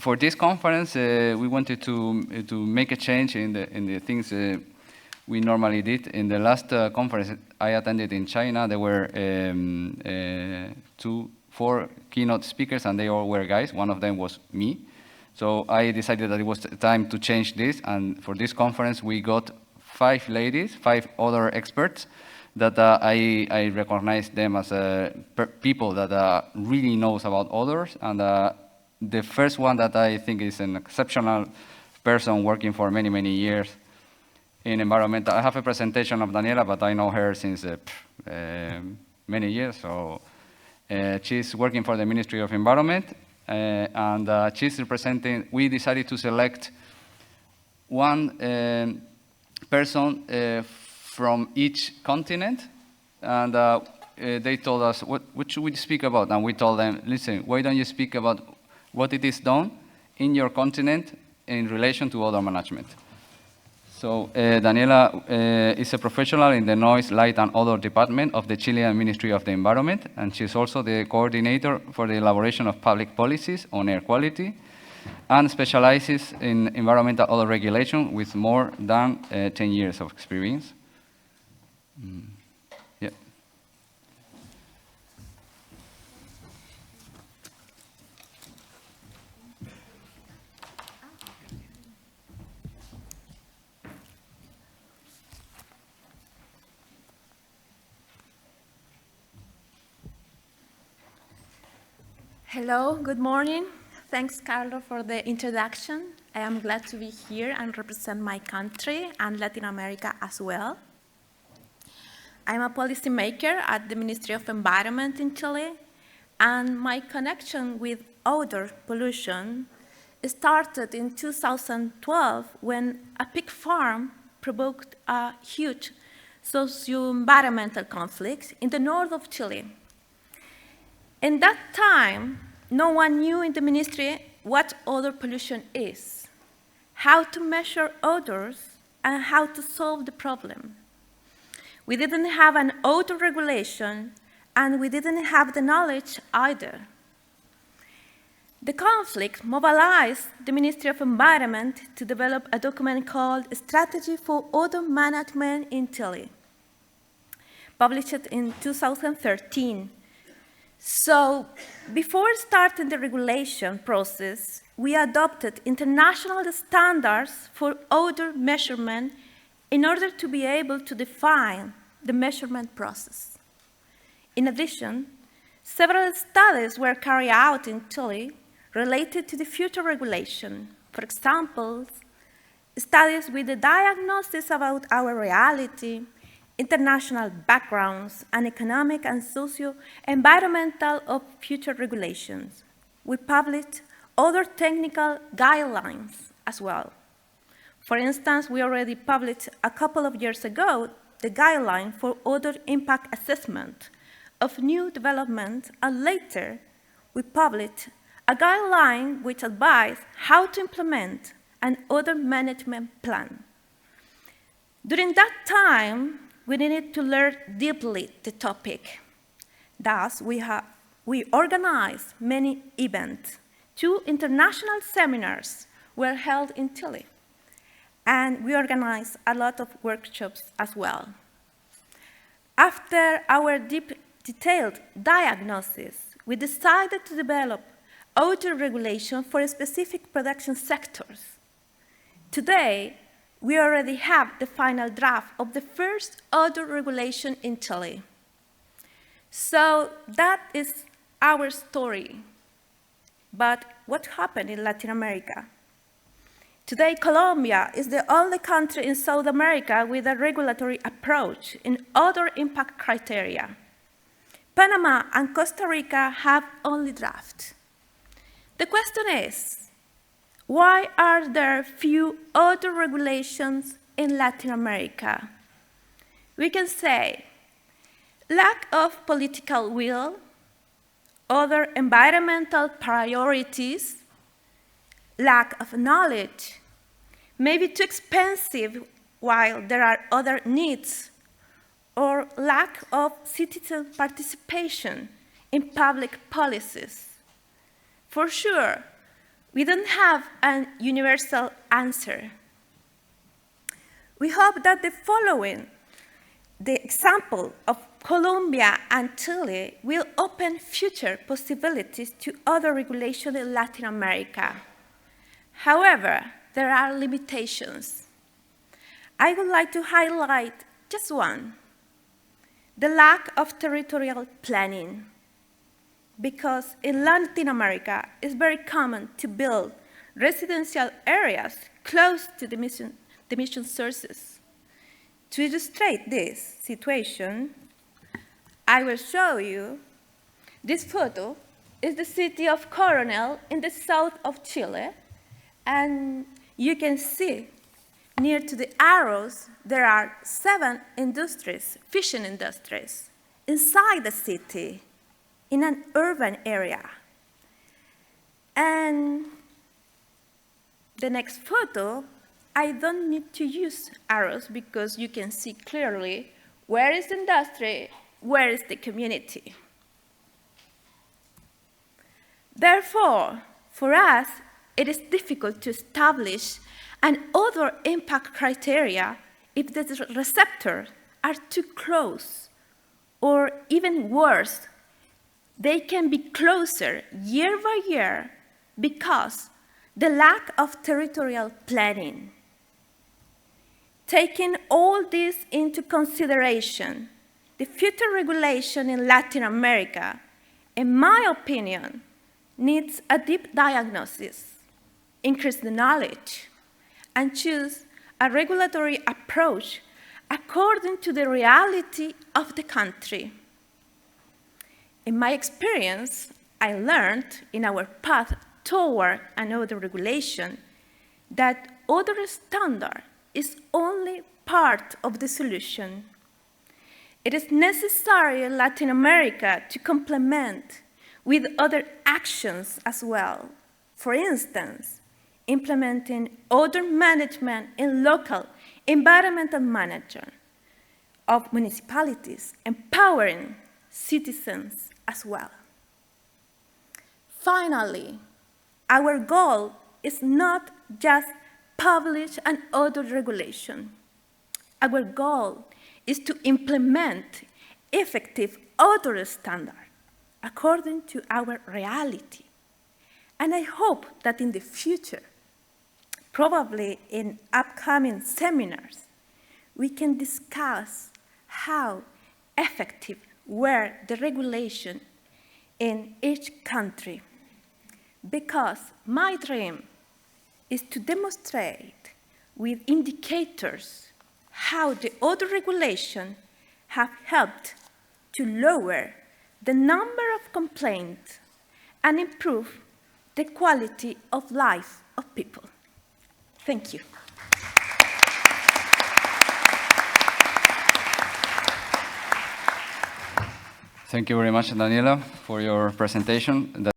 for this conference, we wanted to make a change in the things we normally did. In the last conference I attended in China, there were 4 keynote speakers, and they all were guys. One of them was me. So I decided that it was time to change this, and for this conference we got 5 ladies, 5 other experts that I recognize them as people that really knows about odors. And the first one that I think is an exceptional person working for many, many years in environmental. I have a presentation of Daniela, but I know her since many years. So she's working for the Ministry of Environment, and she's representing. We decided to select one person from each continent, and they told us, what should we speak about? And we told them, listen, why don't you speak about what it is done in your continent in relation to odor management? So Daniela is a professional in the Noise, Light, and Odor Department of the Chilean Ministry of the Environment, and she's also the coordinator for the elaboration of public policies on air quality, and specializes in environmental odor regulation with more than 10 years of experience. Yeah. Hello, good morning. Thanks, Carlo, for the introduction. I am glad to be here and represent my country and Latin America as well. I'm a policymaker at the Ministry of Environment in Chile, and my connection with odor pollution started in 2012 when a pig farm provoked a huge socio-environmental conflict in the north of Chile. In that time, no one knew in the ministry what odor pollution is, how to measure odors, and how to solve the problem. We didn't have an odor regulation, and we didn't have the knowledge either. The conflict mobilized the Ministry of Environment to develop a document called Strategy for Odor Management in Chile, published in 2013. So, before starting the regulation process, we adopted international standards for odor measurement in order to be able to define the measurement process. In addition, several studies were carried out in Chile related to the future regulation. For example, studies with the diagnosis about our reality, international backgrounds, and economic and socio-environmental of future regulations. We published other technical guidelines as well. For instance, we already published a couple of years ago the guideline for odor impact assessment of new development, and later we published a guideline which advised how to implement an odor management plan. During that time, we needed to learn deeply the topic. Thus, we organized many events. 2 international seminars were held in Chile, and we organized a lot of workshops as well. After our deep, detailed diagnosis, we decided to develop odor regulation for specific production sectors. Today, we already have the final draft of the first odor regulation in Chile. So that is our story. But what happened in Latin America? Today, Colombia is the only country in South America with a regulatory approach in odor impact criteria. Panama and Costa Rica have only draft. The question is, why are there few odor regulations in Latin America? We can say lack of political will, other environmental priorities, lack of knowledge, maybe too expensive while there are other needs, or lack of citizen participation in public policies. For sure, We don't have a universal answer. We hope that the following, the example of Colombia and Chile, will open future possibilities to other regulation in Latin America. However, there are limitations. I would like to highlight just one: the lack of territorial planning. Because in Latin America, it's very common to build residential areas close to the emission sources. To illustrate this situation, I will show you this photo. Is the city of Coronel in the south of Chile, and you can see near to the arrows there are 7 industries, fishing industries, inside the city, in an urban area. And the next photo, I don't need to use arrows because you can see clearly where is the industry, where is the community. Therefore, for us, it is difficult to establish an odor impact criteria if the receptors are too close, or even worse, they can be closer year by year because the lack of territorial planning. Taking all this into consideration, the future regulation in Latin America, in my opinion, needs a deep diagnosis, increase the knowledge, and choose a regulatory approach according to the reality of the country. In my experience, I learned in our path toward an odor regulation that odor standard is only part of the solution. It is necessary in Latin America to complement with other actions as well. For instance, implementing odor management in local environmental management of municipalities, empowering citizens as well. Finally, our goal is not just publish an odor regulation. Our goal is to implement effective odor standards according to our reality. And I hope that in the future, probably in upcoming seminars, we can discuss how effective were the regulation in each country. Because my dream is to demonstrate with indicators how the odor regulation have helped to lower the number of complaints and improve the quality of life of people. Thank you. Thank you very much, Daniela, for your presentation.